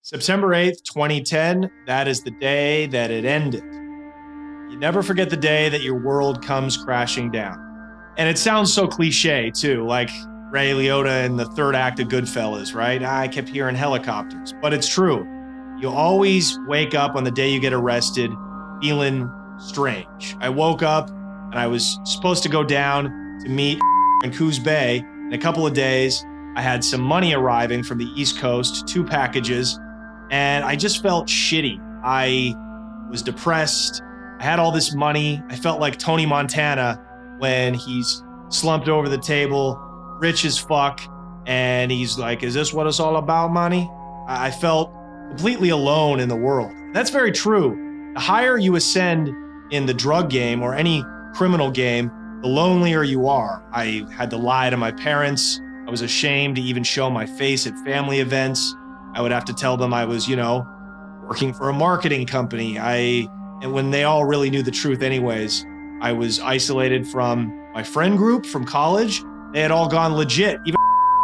September 8th, 2010, that is the day that it ended. You never forget the day that your world comes crashing down. And it sounds so cliche, too, like Ray Liotta in the third act of Goodfellas, right? I kept hearing helicopters, but it's true. You always wake up on the day you get arrested feeling strange. I woke up and I was supposed to go down to meet in Coos Bay in a couple of days. I had some money arriving from the East Coast, 2 packages, and I just felt shitty. I was depressed. I had all this money. I felt like Tony Montana when he's slumped over the table, rich as fuck, and he's like, is this what it's all about, money? I felt completely alone in the world. That's very true. The higher you ascend in the drug game or any criminal game, the lonelier you are. I had to lie to my parents. I was ashamed to even show my face at family events. I would have to tell them I was, working for a marketing company. And when they all really knew the truth anyways, I was isolated from my friend group from college. They had all gone legit. Even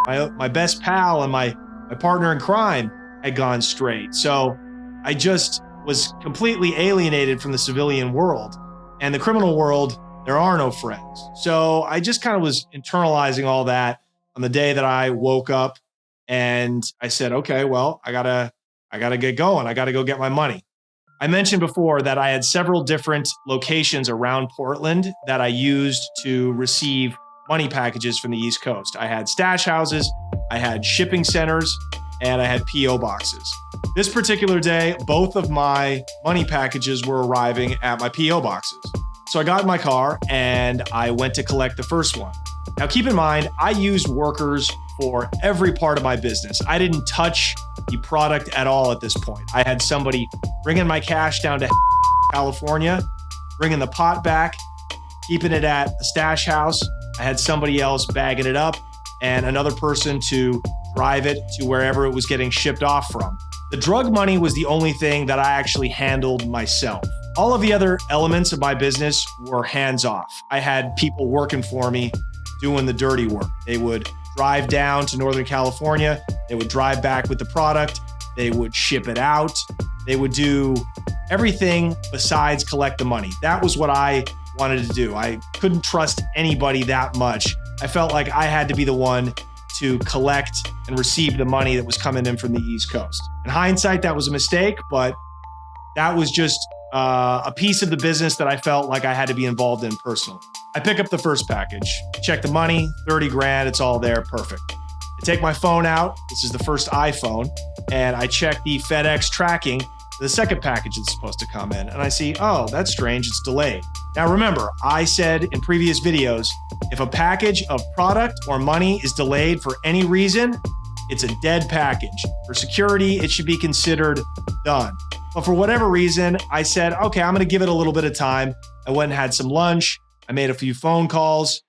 my best pal and my partner in crime had gone straight. So I just was completely alienated from the civilian world. And the criminal world, there are no friends. So I just kind of was internalizing all that on the day that I woke up, and I said, okay, well, I gotta get going. I gotta go get my money. I mentioned before that I had several different locations around Portland that I used to receive money packages from the East Coast. I had stash houses, I had shipping centers, and I had PO boxes. This particular day, both of my money packages were arriving at my PO boxes. So I got in my car and I went to collect the first one. Now, keep in mind, I used workers for every part of my business. I didn't touch the product at all at this point. I had somebody bringing my cash down to California, bringing the pot back, keeping it at a stash house. I had somebody else bagging it up and another person to drive it to wherever it was getting shipped off from. The drug money was the only thing that I actually handled myself. All of the other elements of my business were hands off. I had people working for me doing the dirty work. They would drive down to Northern California. They would drive back with the product. They would ship it out. They would do everything besides collect the money. That was what I wanted to do. I couldn't trust anybody that much. I felt like I had to be the one to collect and receive the money that was coming in from the East Coast. In hindsight, that was a mistake, but that was just a piece of the business that I felt like I had to be involved in personally. I pick up the first package, check the money, 30 grand, it's all there, perfect. I take my phone out, this is the first iPhone, and I check the FedEx tracking for the second package that's supposed to come in, and I see, oh, that's strange, it's delayed. Now remember, I said in previous videos, if a package of product or money is delayed for any reason, it's a dead package. For security, it should be considered done. But for whatever reason, I said, okay, I'm gonna give it a little bit of time. I went and had some lunch. I made a few phone calls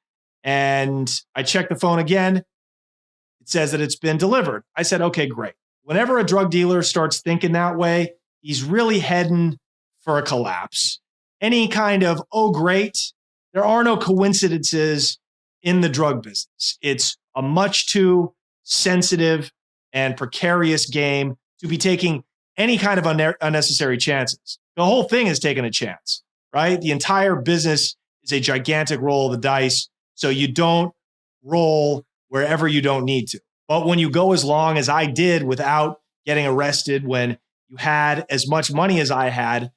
and I checked the phone again. It says that it's been delivered. I said, okay, great. Whenever a drug dealer starts thinking that way, he's really heading for a collapse. Any kind of, oh, great, there are no coincidences in the drug business. It's a much too sensitive and precarious game to be taking any kind of unnecessary chances. The whole thing is taking a chance, right? The entire business is a gigantic roll of the dice. So you don't roll wherever you don't need to. But when you go as long as I did without getting arrested, when you had as much money as I had,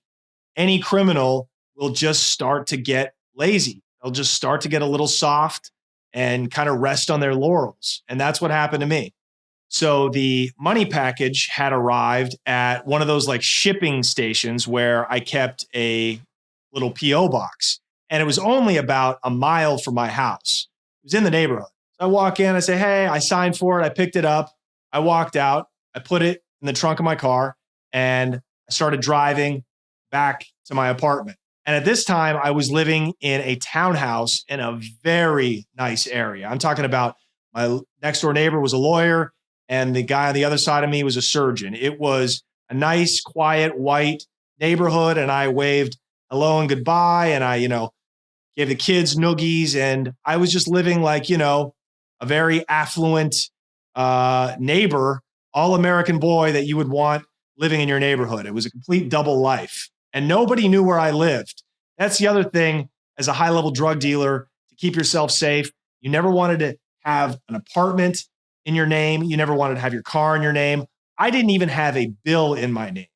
any criminal will just start to get lazy. They'll just start to get a little soft and kind of rest on their laurels. And that's what happened to me. So the money package had arrived at one of those like shipping stations where I kept a little PO box. And it was only about a mile from my house. It was in the neighborhood. So I walk in, I say, hey, I signed for it. I picked it up. I walked out. I put it in the trunk of my car and I started driving back to my apartment. And at this time, I was living in a townhouse in a very nice area. I'm talking about my next door neighbor was a lawyer and the guy on the other side of me was a surgeon. It was a nice, quiet, white neighborhood. And I waved hello and goodbye. And I, gave the kids noogies. And I was just living like, a very affluent neighbor all-American boy that you would want living in your neighborhood. It was a complete double life. And nobody knew where I lived. That's the other thing as a high-level drug dealer, to keep yourself safe. You never wanted to have an apartment in your name. You never wanted to have your car in your name. I didn't even have a bill in my name.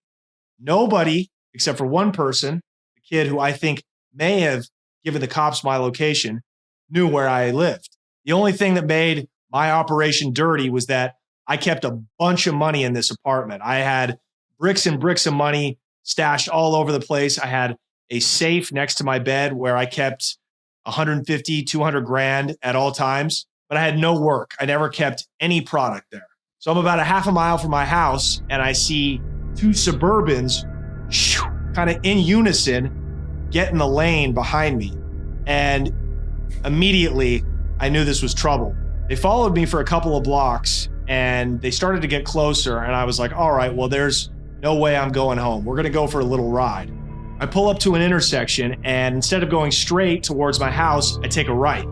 Nobody, except for one person, the kid who I think may have given the cops my location, knew where I lived. The only thing that made my operation dirty was that I kept a bunch of money in this apartment. I had bricks and bricks of money stashed all over the place. I had a safe next to my bed where I kept 150, 200 grand at all times, but I had no work. I never kept any product there. So I'm about a half a mile from my house and I see two Suburbans kind of in unison get in the lane behind me. And immediately I knew this was trouble. They followed me for a couple of blocks and they started to get closer. And I was like, all right, well, there's no way I'm going home. We're going to go for a little ride. I pull up to an intersection and instead of going straight towards my house, I take a right.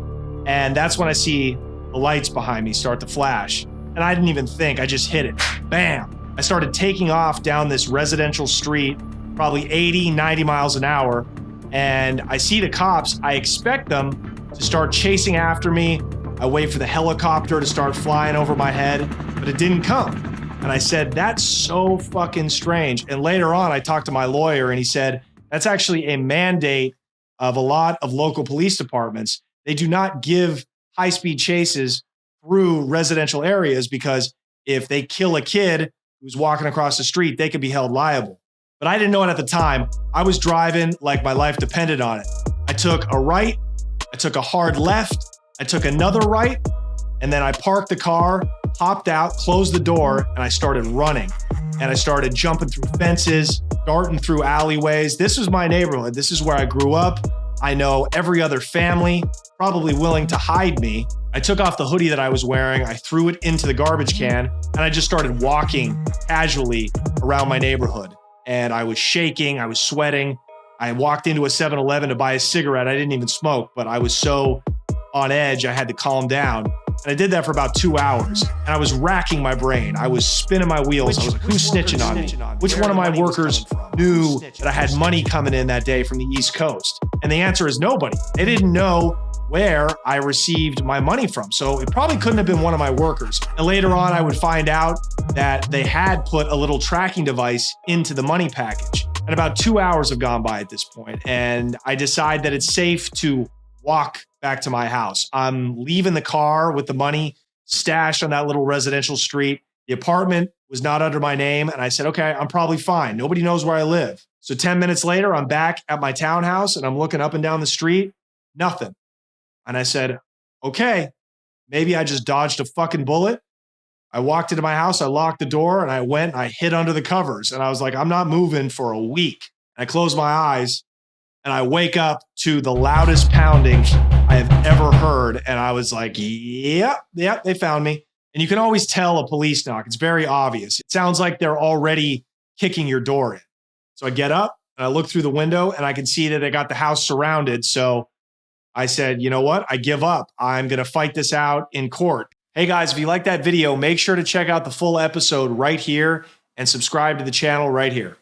And that's when I see the lights behind me start to flash. And I didn't even think, I just hit it. Bam! I started taking off down this residential street, probably 80, 90 miles an hour. And I see the cops. I expect them to start chasing after me. I wait for the helicopter to start flying over my head, but it didn't come. And I said, that's so fucking strange. And later on, I talked to my lawyer and he said, that's actually a mandate of a lot of local police departments. They do not give high-speed chases through residential areas because if they kill a kid who's walking across the street, they could be held liable. But I didn't know it at the time. I was driving like my life depended on it. I took a right, I took a hard left, I took another right, and then I parked the car, hopped out, closed the door, and I started running. And I started jumping through fences, darting through alleyways. This was my neighborhood. This is where I grew up. I know every other family, probably willing to hide me. I took off the hoodie that I was wearing, I threw it into the garbage can, and I just started walking casually around my neighborhood. And I was shaking, I was sweating. I walked into a 7-Eleven to buy a cigarette. I didn't even smoke, but I was so on edge, I had to calm down. And I did that for about 2 hours. And I was racking my brain. I was spinning my wheels. I was like, who's snitching on me? Which one of my workers knew that I had money coming in that day from the East Coast? And the answer is nobody. They didn't know where I received my money from. So it probably couldn't have been one of my workers. And later on, I would find out that they had put a little tracking device into the money package. And about 2 hours have gone by at this point, and I decide that it's safe to walk back to my house. I'm leaving the car with the money stashed on that little residential street. The apartment was not under my name, and I said, okay, I'm probably fine. Nobody knows where I live. So 10 minutes later, I'm back at my townhouse, and I'm looking up and down the street, nothing. And I said, okay, maybe I just dodged a fucking bullet. I walked into my house, I locked the door, and I went and I hid under the covers. And I was like, I'm not moving for a week. And I closed my eyes and I wake up to the loudest pounding I have ever heard. And I was like, yep, they found me. And you can always tell a police knock. It's very obvious. It sounds like they're already kicking your door in. So I get up and I look through the window and I can see that they got the house surrounded. So I said, you know what? I give up. I'm going to fight this out in court. Hey guys, if you like that video, make sure to check out the full episode right here and subscribe to the channel right here.